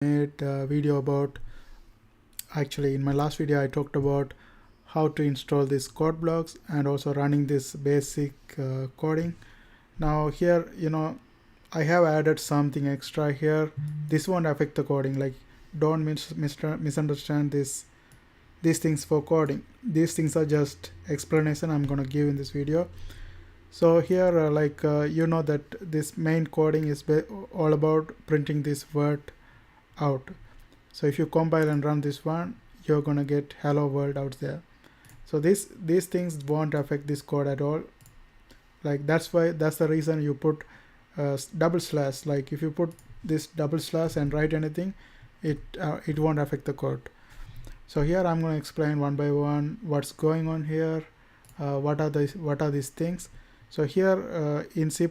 made a video about, actually in my last video I talked about how to install these code blocks and also running this basic coding. Now here, I have added something extra here. This won't affect the coding, like don't misunderstand these things for coding. These things are just explanation I'm gonna give in this video. So here that this main coding is all about printing this word out. So if you compile and run this one, you're gonna get hello world out there. So these things won't affect this code at all. Like that's the reason you put double slash. Like if you put this double slash and write anything, it won't affect the code. So here I'm going to explain one by one what's going on here. What are these things. So here in C++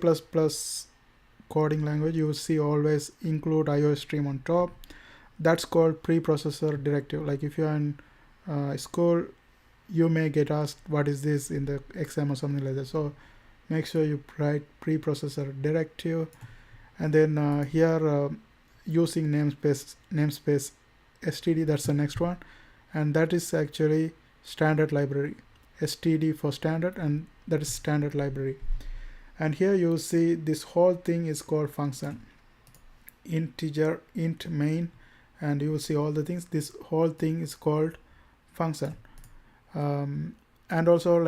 coding language, you will see always include IOStream on top. That's called preprocessor directive. Like if you're in school, you may get asked what is this in the exam or something like that. So make sure you write preprocessor directive. And then here using namespace std, that's the next one. And that is actually standard library, std for standard, and that is standard library. And here you see this whole thing is called function, integer, int main, and you will see all the things. This whole thing is called function. And also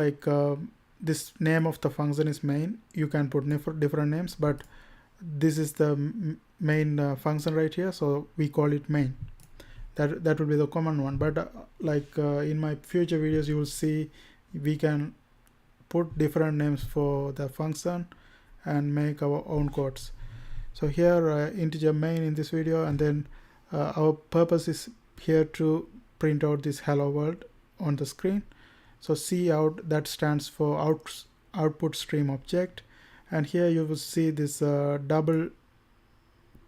this name of the function is main. You can put different names, but this is the main function right here, so we call it main. That will be the common one. But in my future videos, you will see we can put different names for the function and make our own codes. So here integer main in this video, and then our purpose is here to print out this hello world on the screen. So cout, that stands for output stream object, and here you will see this double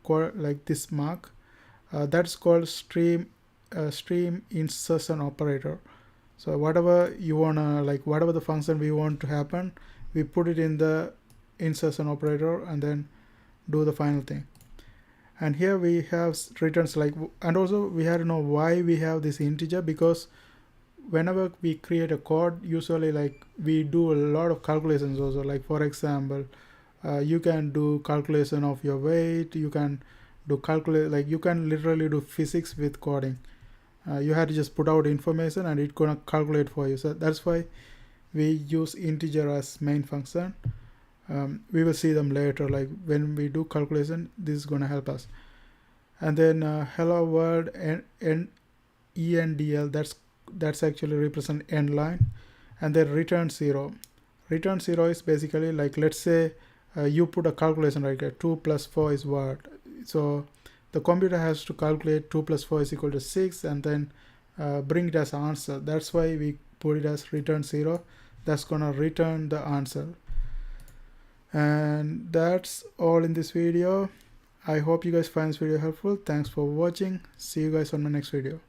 like this mark. That's called stream insertion operator. So whatever you wanna, whatever the function we want to happen, we put it in the insertion operator and then do the final thing. And here we have returns, and also we have to know why we have this integer, because whenever we create a code, usually we do a lot of calculations also. Like for example, you can do calculation of your weight, you can do you can literally do physics with coding. You have to just put out information and it's gonna calculate for you. So that's why we use integer as main function. We will see them later, like when we do calculation, this is gonna help us. And then hello world and endl, that's actually represent end line. And then return 0 is basically let's say you put a calculation right here, 2 plus 4 is what. So the computer has to calculate 2 plus 4 is equal to 6 and then bring it as an answer. That's why we put it as return 0. That's gonna return the answer. And that's all in this video. I hope you guys find this video helpful. Thanks for watching. See you guys on my next video.